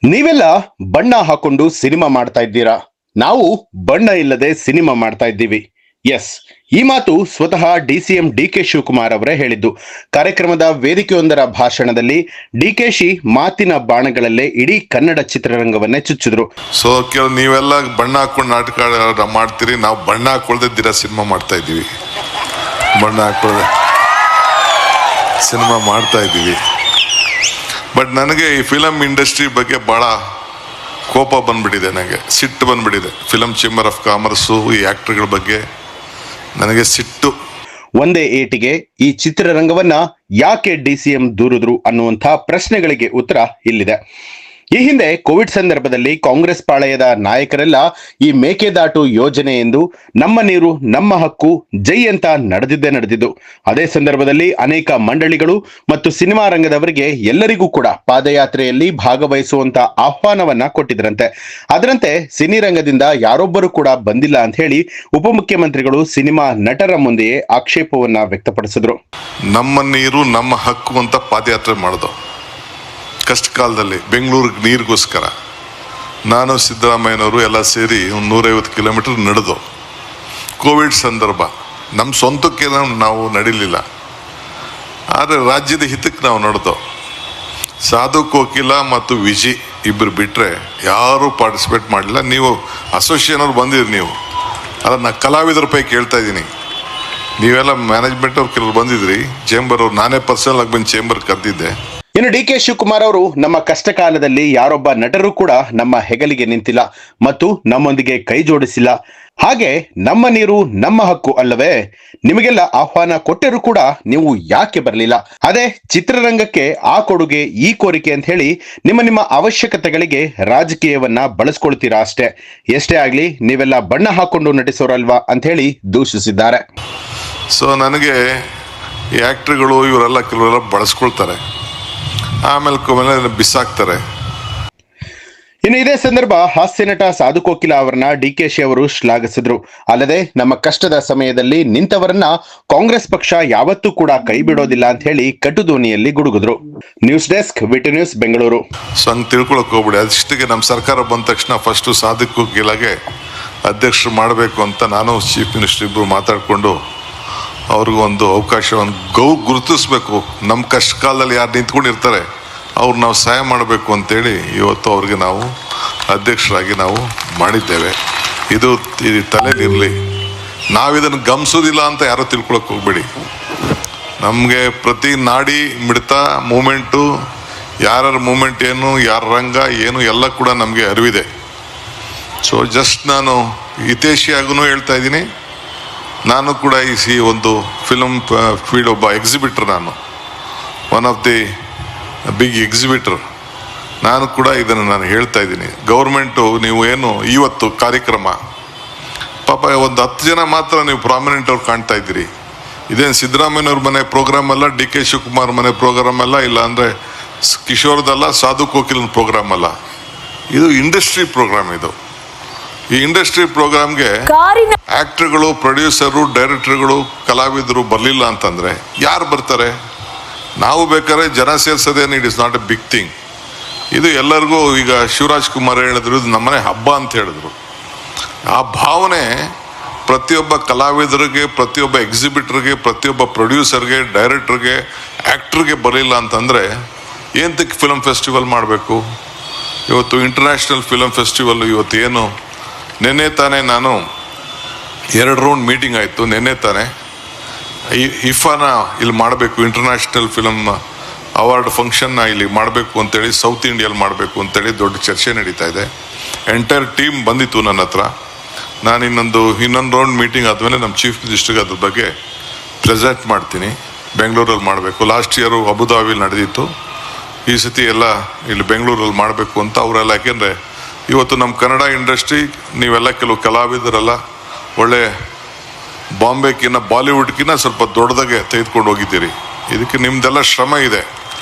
ನೀವೆಲ್ಲ ಬಣ್ಣ ಹಾಕೊಂಡು ಸಿನಿಮಾ ಮಾಡ್ತಾ ಇದ್ದೀರಾ. ನಾವು ಬಣ್ಣ ಇಲ್ಲದೆ ಸಿನಿಮಾ ಮಾಡ್ತಾ ಇದ್ದೀವಿ. ಎಸ್, ಈ ಮಾತು ಸ್ವತಃ ಡಿಸಿಎಂ ಡಿಕೆ ಶಿವಕುಮಾರ್ ಅವರೇ ಹೇಳಿದ್ದು. ಕಾರ್ಯಕ್ರಮದ ವೇದಿಕೆಯೊಂದರ ಭಾಷಣದಲ್ಲಿ ಡಿಕೆಶಿ ಮಾತಿನ ಬಾಣಗಳಲ್ಲೇ ಇಡೀ ಕನ್ನಡ ಚಿತ್ರರಂಗವನ್ನೇ ಚುಚ್ಚಿದ್ರು. ಸೊ ನೀವೆಲ್ಲ ಬಣ್ಣ ಹಾಕೊಂಡು ನಾಟಕ ಮಾಡ್ತೀರಿ, ನಾವು ಬಣ್ಣ ಹಾಕೊಳ್ದಿದ್ದೀರಾ ಸಿನಿಮಾ ಮಾಡ್ತಾ ಇದ್ದೀವಿ. ಬಣ್ಣ ಹಾಕೊಳ್ಳದೆ ಸಿನಿಮಾ ಮಾಡ್ತಾ ಇದ್ದೀವಿ. ಬಟ್ ನನಗೆ ಈ ಫಿಲಮ್ ಇಂಡಸ್ಟ್ರಿ ಬಗ್ಗೆ ಭಾಳ ಕೋಪ ಬಂದ್ಬಿಟ್ಟಿದೆ, ನನಗೆ ಸಿಟ್ಟು ಬಂದ್ಬಿಟ್ಟಿದೆ. ಫಿಲಮ್ ಚೇಂಬರ್ ಆಫ್ ಕಾಮರ್ಸು, ಈ ಆ್ಯಕ್ಟ್ರ್ಗಳ ಬಗ್ಗೆ ನನಗೆ ಸಿಟ್ಟು. ಒಂದೇ ಏಟಿಗೆ ಈ ಚಿತ್ರರಂಗವನ್ನ ಯಾಕೆ ಡಿಸಿಎಂ ದೂರಿದ್ರು ಅನ್ನುವಂಥ ಪ್ರಶ್ನೆಗಳಿಗೆ ಉತ್ತರ ಇಲ್ಲಿದೆ. ಈ ಹಿಂದೆ ಕೋವಿಡ್ ಸಂದರ್ಭದಲ್ಲಿ ಕಾಂಗ್ರೆಸ್ ಪಾಳೆಯದ ನಾಯಕರೆಲ್ಲ ಈ ಮೇಕೆದಾಟು ಯೋಜನೆ ಎಂದು ನಮ್ಮ ನೀರು ನಮ್ಮ ಹಕ್ಕು ಜೈ ಅಂತ ನಡೆದಿದ್ದು. ಅದೇ ಸಂದರ್ಭದಲ್ಲಿ ಅನೇಕ ಮಂಡಳಿಗಳು ಮತ್ತು ಸಿನಿಮಾ ರಂಗದವರಿಗೆ ಎಲ್ಲರಿಗೂ ಕೂಡ ಪಾದಯಾತ್ರೆಯಲ್ಲಿ ಭಾಗವಹಿಸುವಂತ ಆಹ್ವಾನವನ್ನ ಕೊಟ್ಟಿದ್ರಂತೆ. ಅದರಂತೆ ಸಿನಿರಂಗದಿಂದ ಯಾರೊಬ್ಬರು ಕೂಡ ಬಂದಿಲ್ಲ ಅಂತ ಹೇಳಿ ಉಪಮುಖ್ಯಮಂತ್ರಿಗಳು ಸಿನಿಮಾ ನಟರ ಮುಂದೆಯೇ ಆಕ್ಷೇಪವನ್ನ ವ್ಯಕ್ತಪಡಿಸಿದ್ರು. ನಮ್ಮ ನೀರು ನಮ್ಮ ಹಕ್ಕು ಅಂತ ಪಾದಯಾತ್ರೆ ಮಾಡಿದ್ರು ಕಷ್ಟ ಕಾಲದಲ್ಲಿ ಬೆಂಗಳೂರಿಗೆ ನೀರಿಗೋಸ್ಕರ. ನಾನು ಸಿದ್ದರಾಮಯ್ಯನವರು ಎಲ್ಲ ಸೇರಿ ಒಂದು 150 ಕಿಲೋಮೀಟರ್ ನಡೆದು. ಕೋವಿಡ್ ಸಂದರ್ಭ, ನಮ್ಮ ಸ್ವಂತಕ್ಕೆ ನಾವು ನಡೀಲಿಲ್ಲ, ಆದರೆ ರಾಜ್ಯದ ಹಿತಕ್ಕೆ ನಾವು ನಡೆದು. ಸಾಧು ಕೋಕಿಲ ಮತ್ತು ವಿಜಿ ಇಬ್ಬರು ಬಿಟ್ಟರೆ ಯಾರೂ ಪಾರ್ಟಿಸಿಪೇಟ್ ಮಾಡಲಿಲ್ಲ. ನೀವು ಅಸೋಸಿಯೇಷನ್ ಅವ್ರು ಬಂದಿರಿ, ನೀವು ಅಲ್ಲ, ನಾನು ಕಲಾವಿದರ ಪೈಕಿ ಕೇಳ್ತಾ ಇದ್ದೀನಿ. ನೀವೆಲ್ಲ ಮ್ಯಾನೇಜ್ಮೆಂಟ್ ಅವ್ರು ಕೆಲವರು ಬಂದಿದ್ರಿ, ಚೇಂಬರ್ ಅವ್ರು, ನಾನೇ ಪರ್ಸನಲ್ ಆಗಿ ಬಂದು ಚೇಂಬರ್ ಕರೆದಿದ್ದೆ. ಇನ್ನು ಡಿ ಕೆ ಶಿವಕುಮಾರ್ ಅವರು ನಮ್ಮ ಕಷ್ಟ ಕಾಲದಲ್ಲಿ ಯಾರೊಬ್ಬ ನಟರು ಕೂಡ ನಮ್ಮ ಹೆಗಲಿಗೆ ನಿಂತಿಲ್ಲ ಮತ್ತು ನಮ್ಮೊಂದಿಗೆ ಕೈ ಜೋಡಿಸಿಲ್ಲ. ಹಾಗೆ ನಮ್ಮ ನೀರು ನಮ್ಮ ಹಕ್ಕು ಅಲ್ಲವೇ, ನಿಮಗೆಲ್ಲ ಆಹ್ವಾನ ಕೊಟ್ಟರೂ ಕೂಡ ನೀವು ಯಾಕೆ ಬರಲಿಲ್ಲ? ಅದೇ ಚಿತ್ರರಂಗಕ್ಕೆ ಆ ಕೊಡುಗೆ ಈ ಕೋರಿಕೆ ಅಂತ ಹೇಳಿ ನಿಮ್ಮ ಅವಶ್ಯಕತೆಗಳಿಗೆ ರಾಜಕೀಯವನ್ನ ಬಳಸ್ಕೊಳ್ತೀರಾ ಅಷ್ಟೇ. ಎಷ್ಟೇ ಆಗ್ಲಿ ನೀವೆಲ್ಲ ಬಣ್ಣ ಹಾಕೊಂಡು ನಟಿಸೋರಲ್ವಾ ಅಂತ ಹೇಳಿ ದೂಷಿಸಿದ್ದಾರೆ. ಸೊ ನನಗೆ ಈ ಆ್ಯಕ್ಟ್ರ್ಗಳು ಇವರೆಲ್ಲ ಕೆಲವರೆಲ್ಲ ಬಳಸ್ಕೊಳ್ತಾರೆ, ಆಮೇಲೆ ಬಿಸಾಕ್ತಾರೆ. ಇನ್ನು ಇದೇ ಸಂದರ್ಭ ಹಾಸ್ಯ ನಟ ಸಾಧು ಕೋಕಿಲ ಅವರನ್ನ ಡಿಕೆಶಿ ಅವರು ಶ್ಲಾಘಿಸಿದ್ರು. ಅಲ್ಲದೆ ನಮ್ಮ ಕಷ್ಟದ ಸಮಯದಲ್ಲಿ ನಿಂತವರನ್ನ ಕಾಂಗ್ರೆಸ್ ಪಕ್ಷ ಯಾವತ್ತೂ ಕೂಡ ಕೈ ಬಿಡೋದಿಲ್ಲ ಅಂತ ಹೇಳಿ ಕಟು ಧ್ವನಿಯಲ್ಲಿ ಗುಡುಗಿದ್ರು. News desk, VT news, Bengaluru. So ಹಂಗೆ ತಿಳ್ಕೊಳಕ್ ಹೋಗ್ಬಿಡಿ. ಅದಿಷ್ಟಿಗೆ ನಮ್ಮ ಸರ್ಕಾರ ಬಂದ ತಕ್ಷಣ ಫಸ್ಟು ಸಾಧು ಕೋಕಿಲಾಗೆ ಅಧ್ಯಕ್ಷರು ಮಾಡಬೇಕು ಅಂತ ನಾನು ಚೀಫ್ ಮಿನಿಸ್ಟರ್ ಇಬ್ಬರು ಮಾತಾಡಿಕೊಂಡು ಅವ್ರಿಗೂ ಒಂದು ಅವಕಾಶವನ್ನು ಗುರುತಿಸ್ಬೇಕು. ನಮ್ಮ ಕಷ್ಟ ಕಾಲದಲ್ಲಿ ಯಾರು ನಿಂತ್ಕೊಂಡಿರ್ತಾರೆ ಅವ್ರು ನಾವು ಸಹಾಯ ಮಾಡಬೇಕು ಅಂತೇಳಿ ಇವತ್ತು ಅವ್ರಿಗೆ ನಾವು ಅಧ್ಯಕ್ಷರಾಗಿ ನಾವು ಮಾಡಿದ್ದೇವೆ. ಇದು ತಲೆಲಿರಲಿ. ನಾವಿದನ್ನು ಗಮನಿಸೋದಿಲ್ಲ ಅಂತ ಯಾರೂ ತಿಳ್ಕೊಳಕ್ಕೆ ಹೋಗ್ಬೇಡಿ. ನಮಗೆ ಪ್ರತಿ ನಾಡಿ ಮಿಡ್ತ ಮೂಮೆಂಟು, ಯಾರ ಮೂಮೆಂಟ್ ಏನು, ಯಾರ ರಂಗ ಏನು ಎಲ್ಲ ಕೂಡ ನಮಗೆ ಅರಿವಿದೆ. ಸೊ ಜಸ್ಟ್ ನಾನು ಹಿತೈಷಿಯಾಗೂ ಹೇಳ್ತಾ ಇದ್ದೀನಿ, ನಾನು ಕೂಡ ಈ ಒಂದು ಫಿಲಮ್ ಫೀಲ್ಡ್ ಒಬ್ಬ ಎಕ್ಸಿಬಿಟರ್, ನಾನು one of the big exhibitor. ನಾನು ಕೂಡ ಇದನ್ನು ನಾನು ಹೇಳ್ತಾ ಇದ್ದೀನಿ. ಗೌರ್ಮೆಂಟು ನೀವು ಏನು ಇವತ್ತು ಕಾರ್ಯಕ್ರಮ ಪಾಪ ಒಂದು 10 ಜನ ಮಾತ್ರ ನೀವು ಪ್ರಾಮಿನೆಂಟ್ ಅವ್ರು ಕಾಣ್ತಾ ಇದ್ದೀರಿ. ಇದೇನು ಸಿದ್ದರಾಮಯ್ಯವ್ರ ಮನೆ ಪ್ರೋಗ್ರಾಮ್ ಅಲ್ಲ, ಡಿ ಕೆ ಶಿವಕುಮಾರ್ ಮನೆ ಪ್ರೋಗ್ರಾಮ್ ಅಲ್ಲ, ಇಲ್ಲ ಅಂದರೆ ಕಿಶೋರ್ದಲ್ಲ, ಸಾಧು ಕೋಕಿಲನ ಪ್ರೋಗ್ರಾಮ್ ಅಲ್ಲ. ಇದು ಇಂಡಸ್ಟ್ರಿ ಪ್ರೋಗ್ರಾಮ್. ಇದು ಈ ಇಂಡಸ್ಟ್ರಿ ಪ್ರೋಗ್ರಾಮ್ಗೆ ಆಕ್ಟರ್ಗಳು, ಪ್ರೊಡ್ಯೂಸರು, ಡೈರೆಕ್ಟರ್ಗಳು, ಕಲಾವಿದರು ಬರಲಿಲ್ಲ ಅಂತಂದ್ರೆ ಯಾರು ಬರ್ತಾರೆ? ನಾವು ಬೇಕಾದ್ರೆ ಜನ ಸೇರ್ಸೋದೇನು, it is not a big thing. ಇದು ಎಲ್ಲರಿಗೂ, ಈಗ ಶಿವರಾಜ್ ಕುಮಾರ್ ಹೇಳಿದ್ರು ಇದು ನಮ್ಮನೆ ಹಬ್ಬ ಅಂತ ಹೇಳಿದ್ರು. ಆ ಭಾವನೆ ಪ್ರತಿಯೊಬ್ಬ ಕಲಾವಿದರಿಗೆ, ಪ್ರತಿಯೊಬ್ಬ ಎಕ್ಸಿಬಿಟರ್ಗೆ, ಪ್ರತಿಯೊಬ್ಬ ಪ್ರೊಡ್ಯೂಸರ್ಗೆ, ಡೈರೆಕ್ಟರ್ಗೆ, ಆ್ಯಕ್ಟ್ರಿಗೆ ಬರಲಿಲ್ಲ ಅಂತಂದರೆ ಏನಕ್ಕೆ ಫಿಲಮ್ ಫೆಸ್ಟಿವಲ್ ಮಾಡಬೇಕು? ಇವತ್ತು ಇಂಟರ್ನ್ಯಾಷನಲ್ ಫಿಲಮ್ ಫೆಸ್ಟಿವಲ್ ಇವತ್ತು ಏನು, ನೆನ್ನೆ ತಾನೇ ನಾನು 2 ರೌಂಡ್ ಮೀಟಿಂಗ್ ಆಯಿತು. ನೆನ್ನೆ ತಾನೇ ಇಫಾನ ಇಲ್ಲಿ ಮಾಡಬೇಕು, ಇಂಟರ್ನ್ಯಾಷನಲ್ ಫಿಲಮ್ ಅವಾರ್ಡ್ ಫಂಕ್ಷನ್ನ ಇಲ್ಲಿ ಮಾಡಬೇಕು ಅಂತೇಳಿ, ಸೌತ್ ಇಂಡಿಯಲ್ಲಿ ಮಾಡಬೇಕು ಅಂತೇಳಿ ದೊಡ್ಡ ಚರ್ಚೆ ನಡೀತಾ ಇದೆ. ಎಂಟೈರ್ ಟೀಮ್ ಬಂದಿತ್ತು ನನ್ನ ಹತ್ರ. ನಾನು ಇನ್ನೊಂದು ರೌಂಡ್ ಮೀಟಿಂಗ್ ಆದಮೇಲೆ ನಮ್ಮ ಚೀಫ್ ಮಿನಿಸ್ಟರ್ಗೆ ಅದ್ರ ಬಗ್ಗೆ ಪ್ರೆಸೆಂಟ್ ಮಾಡ್ತೀನಿ. ಬೆಂಗಳೂರಲ್ಲಿ ಮಾಡಬೇಕು. ಲಾಸ್ಟ್ ಇಯರು ಅಬುದಾಬಿಲಿ ನಡೆದಿತ್ತು, ಈ ಸತಿ ಎಲ್ಲ ಇಲ್ಲಿ ಬೆಂಗಳೂರಲ್ಲಿ ಮಾಡಬೇಕು ಅಂತ ಅವರೆಲ್ಲ. ಯಾಕೆಂದರೆ ಇವತ್ತು ನಮ್ಮ ಕನ್ನಡ ಇಂಡಸ್ಟ್ರಿ, ನೀವೆಲ್ಲ ಕೆಲವು ಕಲಾವಿದರೆಲ್ಲ ಒಳ್ಳೆ ಬಾಂಬೆಗಿನ್ನ, ಬಾಲಿವುಡ್ಗಿನ್ನ ಸ್ವಲ್ಪ ದೊಡ್ಡದಾಗೆ ತೆಗೆದುಕೊಂಡು ಹೋಗಿದ್ದೀರಿ. ಇದಕ್ಕೆ ನಿಮ್ಮದೆಲ್ಲ ಶ್ರಮ ಇದೆ,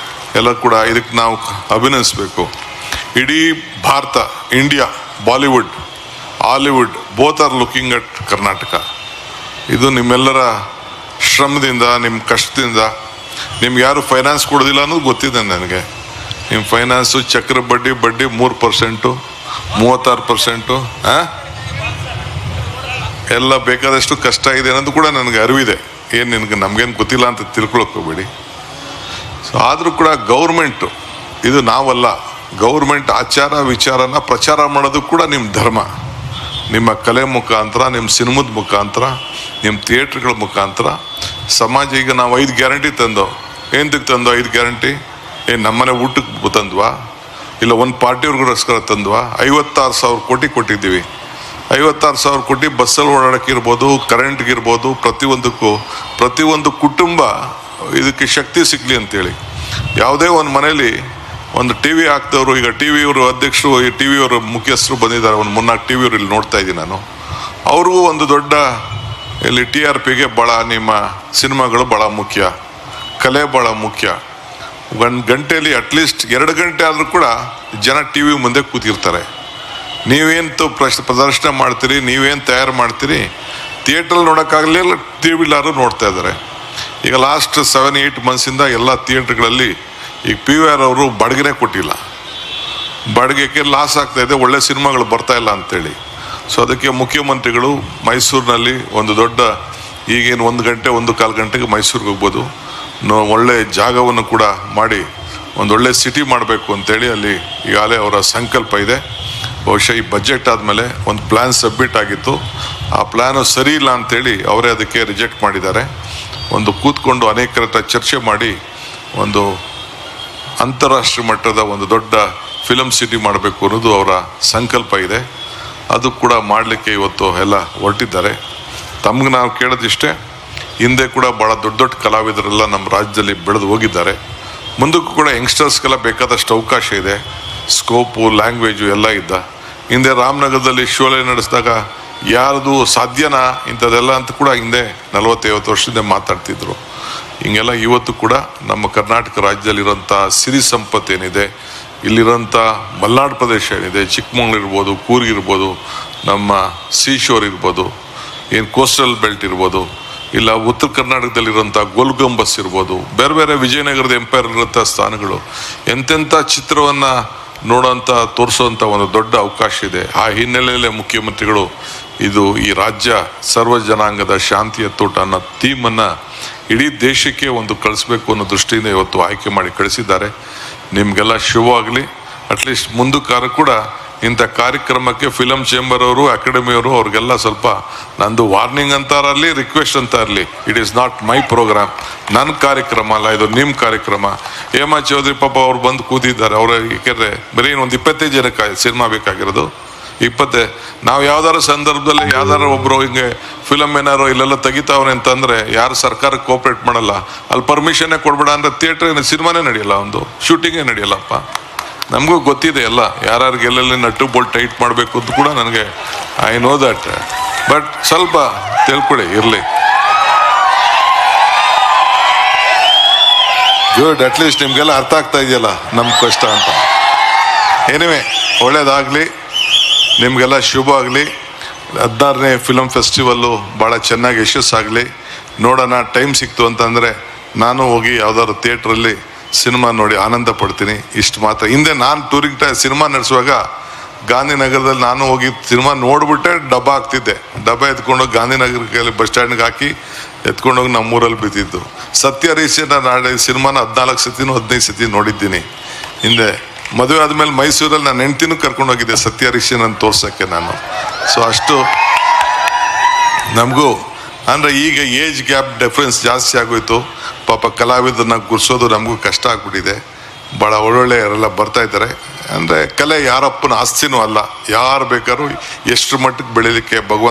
ಎಲ್ಲ ಕೂಡ ಇದಕ್ಕೆ ನಾವು ಅಭಿನಂದಿಸಬೇಕು. ಇಡೀ Bharat, India, Bollywood, Hollywood both are looking at Karnataka. ಇದು ನಿಮ್ಮೆಲ್ಲರ ಶ್ರಮದಿಂದ, ನಿಮ್ಮ ಕಷ್ಟದಿಂದ. ನಿಮ್ಗೆ ಯಾರು ಫೈನಾನ್ಸ್ ಕೊಡೋದಿಲ್ಲ ಅನ್ನೋದು ಗೊತ್ತಿದೆ ನನಗೆ. ನಿಮ್ಮ ಫೈನಾನ್ಸು ಚಕ್ರ ಬಡ್ಡಿ 3%, 36%, ಎಲ್ಲ ಬೇಕಾದಷ್ಟು ಕಷ್ಟ ಇದೆ ಅನ್ನೋದು ಕೂಡ ನನಗೆ ಅರಿವಿದೆ. ಏನು ನಮಗೇನು ಗೊತ್ತಿಲ್ಲ ಅಂತ ತಿಳ್ಕೊಳಕ್ ಹೋಗ್ಬೇಡಿ. ಸೊ ಆದರೂ ಕೂಡ ಗೌರ್ಮೆಂಟು, ಇದು ನಾವಲ್ಲ, ಗೌರ್ಮೆಂಟ್ ಆಚಾರ ವಿಚಾರನ ಪ್ರಚಾರ ಮಾಡೋದು ಕೂಡ ನಿಮ್ಮ ಧರ್ಮ. ನಿಮ್ಮ ಕಲೆ ಮುಖಾಂತರ, ನಿಮ್ಮ ಸಿನಿಮಾದ ಮುಖಾಂತರ, ನಿಮ್ಮ ಥಿಯೇಟ್ರ್ಗಳ ಮುಖಾಂತರ ಸಮಾಜ. ಈಗ ನಾವು 5 ಗ್ಯಾರಂಟಿ ತಂದೋ, ಏನಕ್ಕೆ ತಂದೋ 5 ಗ್ಯಾರಂಟಿ? ಏನು ನಮ್ಮನೆ ಊಟಕ್ಕೆ ತಂದ್ವಾ? ಇಲ್ಲ ಒಂದು ಪಾರ್ಟಿಯವ್ರಿಗೋಸ್ಕರ ತಂದ್ವಾ? 56,000 ಕೋಟಿ ಕೊಟ್ಟಿದ್ದೀವಿ. 56,000 ಕೋಟಿ ಬಸ್ಸಲ್ಲಿ ಓಡಾಡೋಕ್ಕಿರ್ಬೋದು, ಕರೆಂಟ್ಗಿರ್ಬೋದು, ಪ್ರತಿಯೊಂದು ಕುಟುಂಬ ಇದಕ್ಕೆ ಶಕ್ತಿ ಸಿಗಲಿ ಅಂತೇಳಿ. ಯಾವುದೇ ಒಂದು ಮನೇಲಿ ಒಂದು ಟಿ ವಿ ಹಾಕ್ದವರು, ಈಗ ಟಿ ವಿಯವರು ಅಧ್ಯಕ್ಷರು, ಈ ಟಿ ವಿಯವರು ಮುಖ್ಯಸ್ಥರು ಬಂದಿದ್ದಾರೆ, ಒಂದು 3-4 ಟಿ ವಿಯವರು ಇಲ್ಲಿ ನೋಡ್ತಾ ಇದ್ದೀನಿ ನಾನು. ಅವ್ರಿಗೂ ಒಂದು ದೊಡ್ಡ ಇಲ್ಲಿ TRPಗೆ ಭಾಳ ನಿಮ್ಮ ಸಿನಿಮಾಗಳು ಭಾಳ ಮುಖ್ಯ, ಕಲೆ ಭಾಳ ಮುಖ್ಯ. 1 ಗಂಟೆಯಲ್ಲಿ ಅಟ್ಲೀಸ್ಟ್ 2 ಗಂಟೆ ಆದರೂ ಕೂಡ ಜನ ಟಿ ವಿ ಮುಂದೆ ಕೂತಿರ್ತಾರೆ. ನೀವೇನು ಪ್ರದರ್ಶನ ಮಾಡ್ತೀರಿ, ನೀವೇನು ತಯಾರು ಮಾಡ್ತೀರಿ, ಥಿಯೇಟ್ರಲ್ಲಿ ನೋಡೋಕ್ಕಾಗಲಿಲ್ಲ, ಟಿ ವಿಲಾರು ನೋಡ್ತಾ ಇದ್ದಾರೆ. ಈಗ ಲಾಸ್ಟ್ 7-8 ಮಂತ್ಸಿಂದ ಎಲ್ಲ ಥಿಯೇಟ್ರ್ಗಳಲ್ಲಿ ಈಗ PVR ಅವರು ಬಾಡಿಗೆನೇ ಕೊಟ್ಟಿಲ್ಲ. ಬಾಡಿಗೆಗೆ ಲಾಸ್ ಆಗ್ತಾ ಇದೆ, ಒಳ್ಳೆ ಸಿನಿಮಾಗಳು ಬರ್ತಾ ಇಲ್ಲ ಅಂತೇಳಿ. ಸೊ ಅದಕ್ಕೆ ಮುಖ್ಯಮಂತ್ರಿಗಳು ಮೈಸೂರಿನಲ್ಲಿ ಒಂದು ದೊಡ್ಡ, ಈಗೇನು 1 ಗಂಟೆ 1-1/4 ಗಂಟೆಗೆ ಮೈಸೂರಿಗೆ ಹೋಗ್ಬೋದು, ಒಳ್ಳೆ ಜಾಗವನ್ನು ಕೂಡ ಮಾಡಿ ಒಂದೊಳ್ಳೆ ಸಿಟಿ ಮಾಡಬೇಕು ಅಂತೇಳಿ ಅಲ್ಲಿ ಈಗಾಗಲೇ ಅವರ ಸಂಕಲ್ಪ ಇದೆ. ಬಹುಶಃ ಈ ಬಜೆಟ್ ಆದಮೇಲೆ ಒಂದು ಪ್ಲ್ಯಾನ್ ಸಬ್ಮಿಟ್ ಆಗಿತ್ತು, ಆ ಪ್ಲ್ಯಾನು ಸರಿ ಇಲ್ಲ ಅಂತೇಳಿ ಅವರೇ ಅದಕ್ಕೆ ರಿಜೆಕ್ಟ್ ಮಾಡಿದ್ದಾರೆ. ಒಂದು ಕೂತ್ಕೊಂಡು ಅನೇಕರ ಹತ್ರ ಚರ್ಚೆ ಮಾಡಿ ಒಂದು ಅಂತಾರಾಷ್ಟ್ರೀಯ ಮಟ್ಟದ ಒಂದು ದೊಡ್ಡ ಫಿಲಮ್ ಸಿಟಿ ಮಾಡಬೇಕು ಅನ್ನೋದು ಅವರ ಸಂಕಲ್ಪ ಇದೆ. ಅದು ಕೂಡ ಮಾಡಲಿಕ್ಕೆ ಇವತ್ತು ಎಲ್ಲ ಹೊರಟಿದ್ದಾರೆ. ತಮ್ಗೆ ನಾವು ಕೇಳೋದಿಷ್ಟೇ, ಹಿಂದೆ ಕೂಡ ಭಾಳ ದೊಡ್ಡ ಕಲಾವಿದರೆಲ್ಲ ನಮ್ಮ ರಾಜ್ಯದಲ್ಲಿ ಬೆಳೆದು ಹೋಗಿದ್ದಾರೆ. ಮುಂದಕ್ಕೂ ಕೂಡ ಯಂಗ್ಸ್ಟರ್ಸ್ಗೆಲ್ಲ ಬೇಕಾದಷ್ಟು ಅವಕಾಶ ಇದೆ, ಸ್ಕೋಪು, ಲ್ಯಾಂಗ್ವೇಜು ಎಲ್ಲ ಇದ್ದ. ಹಿಂದೆ ರಾಮನಗರದಲ್ಲಿ ಶೋಲೆ ನಡೆಸಿದಾಗ ಯಾರ್ದು ಸಾಧ್ಯನಾ ಇಂಥದ್ದೆಲ್ಲ ಅಂತ ಕೂಡ ಹಿಂದೆ 40-50 ವರ್ಷದಿಂದ ಮಾತಾಡ್ತಿದ್ರು. ಹಿಂಗೆಲ್ಲ ಇವತ್ತು ಕೂಡ ನಮ್ಮ ಕರ್ನಾಟಕ ರಾಜ್ಯದಲ್ಲಿರೋಂಥ ಸಿರಿ ಸಂಪತ್ತೇನಿದೆ, ಇಲ್ಲಿರೋಂಥ ಮಲೆನಾಡು ಪ್ರದೇಶ ಏನಿದೆ, ಚಿಕ್ಕಮಗಳೂರು ಇರ್ಬೋದು, ಕೂರ್ಗ್ ಇರ್ಬೋದು, ನಮ್ಮ ಸೀಶೋರ್ ಇರ್ಬೋದು, ಏನು ಕೋಸ್ಟಲ್ ಬೆಲ್ಟ್ ಇರ್ಬೋದು, ಇಲ್ಲ ಉತ್ತರ ಕರ್ನಾಟಕದಲ್ಲಿರೋಂಥ ಗೋಲ್ಗುಂಬಸ್ ಇರ್ಬೋದು, ಬೇರೆ ಬೇರೆ ವಿಜಯನಗರದ ಎಂಪೈರ್ ಇರೋಂಥ ಸ್ಥಾನಗಳು, ಎಂತೆಂಥ ಚಿತ್ರವನ್ನು ನೋಡೋಂಥ ತೋರಿಸೋಂಥ ಒಂದು ದೊಡ್ಡ ಅವಕಾಶ ಇದೆ. ಆ ಹಿನ್ನೆಲೆಯಲ್ಲೇ ಮುಖ್ಯಮಂತ್ರಿಗಳು ಈ ರಾಜ್ಯ ಸರ್ವ ಜನಾಂಗದ ಶಾಂತಿಯ ತೋಟ ಅನ್ನೋ ಥೀಮನ್ನು ಇಡೀ ದೇಶಕ್ಕೆ ಒಂದು ಕಳಿಸ್ಬೇಕು ಅನ್ನೋ ದೃಷ್ಟಿಯಿಂದ ಇವತ್ತು ಆಯ್ಕೆ ಮಾಡಿ ಕಳಿಸಿದ್ದಾರೆ. ನಿಮಗೆಲ್ಲ ಶುಭವಾಗಲಿ. ಅಟ್ಲೀಸ್ಟ್ ಮುಂದಕ್ಕಾರ ಕೂಡ ಇಂಥ ಕಾರ್ಯಕ್ರಮಕ್ಕೆ ಫಿಲಮ್ ಚೇಂಬರ್ ಅವರು, ಅಕಾಡೆಮಿಯವರು, ಅವ್ರಿಗೆಲ್ಲ ಸ್ವಲ್ಪ ನಂದು ವಾರ್ನಿಂಗ್ ಅಂತಾರಲಿ, ರಿಕ್ವೆಸ್ಟ್ ಅಂತ ಇರಲಿ, it is not my program, ನನ್ನ ಕಾರ್ಯಕ್ರಮ ಅಲ್ಲ, ಇದು ನಿಮ್ಮ ಕಾರ್ಯಕ್ರಮ. ಹೇಮಾ ಚೌಧರಿ ಪಾಪ ಅವ್ರು ಬಂದು ಕೂತಿದ್ದಾರೆ. ಅವ್ರು ಯಾಕೆಂದರೆ ಬರೀ ಒಂದು 25 ಜನಕ್ಕೆ ಸಿನಿಮಾ ಬೇಕಾಗಿರೋದು. 20 ನಾವು ಯಾವ್ದಾರು ಸಂದರ್ಭದಲ್ಲಿ ಯಾವ್ದಾರು ಒಬ್ಬರು ಹಿಂಗೆ ಫಿಲಮ್ ಏನಾರು ಇಲ್ಲೆಲ್ಲ ತೆಗಿತಾವ್ರೆ ಅಂತಂದರೆ ಯಾರು ಸರ್ಕಾರಕ್ಕೆ ಕೋಆಪ್ರೇಟ್ ಮಾಡಲ್ಲ. ಅಲ್ಲಿ ಪರ್ಮಿಷನ್ನೇ ಕೊಡ್ಬೇಡ ಅಂದರೆ ಥಿಯೇಟ್ರ್ ಸಿನಿಮಾನೇ ನಡೆಯಲ್ಲ, ಒಂದು ಶೂಟಿಂಗೇ ನಡೆಯಲ್ಲಪ್ಪ. ನಮಗೂ ಗೊತ್ತಿದೆ ಎಲ್ಲ, ಯಾರ್ಯಾರಿಗೆ ಎಲ್ಲೆಲ್ಲಿ ನಟ್ಟು ಬೋಲ್ಟ್ ಟೈಟ್ ಮಾಡಬೇಕು ಅಂತ ಕೂಡ ನನಗೆ ಐ ನೋ ದಟ್. ಬಟ್ ಸ್ವಲ್ಪ ತಿಳ್ಕೊಳ್ಳಿ ಇರಲಿ. ಗುಡ್, ಅಟ್ಲೀಸ್ಟ್ ನಿಮಗೆಲ್ಲ ಅರ್ಥ ಆಗ್ತಾ ಇದೆಯಲ್ಲ ನಮ್ಮ ಕಷ್ಟ ಅಂತ. ಏನಿವೆ, ಒಳ್ಳೇದಾಗಲಿ, ನಿಮಗೆಲ್ಲ ಶುಭ ಆಗಲಿ. 16ನೇ ಫಿಲಮ್ ಫೆಸ್ಟಿವಲ್ಲು ಭಾಳ ಚೆನ್ನಾಗಿ ಯಶಸ್ಸಾಗಲಿ. ನೋಡೋಣ, ಟೈಮ್ ಸಿಕ್ತು ಅಂತಂದರೆ ನಾನು ಹೋಗಿ ಯಾವ್ದಾದ್ರು ಥಿಯೇಟ್ರಲ್ಲಿ ಸಿನಿಮಾ ನೋಡಿ ಆನಂದ ಪಡ್ತೀನಿ. ಇಷ್ಟು ಮಾತ್ರ. ಹಿಂದೆ ನಾನು ಟೂರಿಂಗ್ ಸಿನಿಮಾ ನಡೆಸುವಾಗ ಗಾಂಧಿನಗರದಲ್ಲಿ ನಾನು ಹೋಗಿ ಸಿನಿಮಾ ನೋಡ್ಬಿಟ್ಟೆ ಡಬ್ಬ ಹಾಕ್ತಿದ್ದೆ. ಡಬ್ಬ ಎತ್ಕೊಂಡೋಗಿ ಗಾಂಧಿನಗರಕ್ಕೆ ಬಸ್ ಸ್ಟ್ಯಾಂಡ್ಗೆ ಹಾಕಿ ಎತ್ಕೊಂಡೋಗಿ ನಮ್ಮೂರಲ್ಲಿ ಬಿದ್ದಿದ್ದು. ಸತ್ಯ ಹರಿಶ್ಚಂದ್ರ ನಾಳೆ ಸಿನಿಮಾನ 14 ಸತಿನೂ 15 ಸತಿ ನೋಡಿದ್ದೀನಿ. ಹಿಂದೆ ಮದುವೆ ಆದಮೇಲೆ ಮೈಸೂರಲ್ಲಿ ನಾನು ಹೆಂಡ್ತಿನೂ ಕರ್ಕೊಂಡೋಗಿದ್ದೆ ಸತ್ಯ ಹರಿಶ್ಚಂದ್ರನ್ ತೋರ್ಸೋಕ್ಕೆ ನಾನು. ಸೊ ಅಷ್ಟು ನಮಗೂ ಅಂದರೆ ಈಗ ಏಜ್ ಗ್ಯಾಪ್ ಡಿಫ್ರೆನ್ಸ್ ಜಾಸ್ತಿ ಆಗೋಯ್ತು. ಪಾಪ ಕಲಾವಿದರನ್ನ ಗುರ್ಸೋದು ನಮಗೂ ಕಷ್ಟ ಆಗ್ಬಿಟ್ಟಿದೆ. ಭಾಳ ಒಳ್ಳೊಳ್ಳೆಯವರೆಲ್ಲ ಬರ್ತಾ ಇದ್ದಾರೆ. ಅಂದರೆ ಕಲೆ ಯಾರಪ್ಪನ ಆಸ್ತಿನೂ ಅಲ್ಲ, ಯಾರು ಬೇಕಾದ್ರೂ ಎಷ್ಟು ಮಟ್ಟಕ್ಕೆ ಬೆಳೀಲಿಕ್ಕೆ ಭಗವಂತ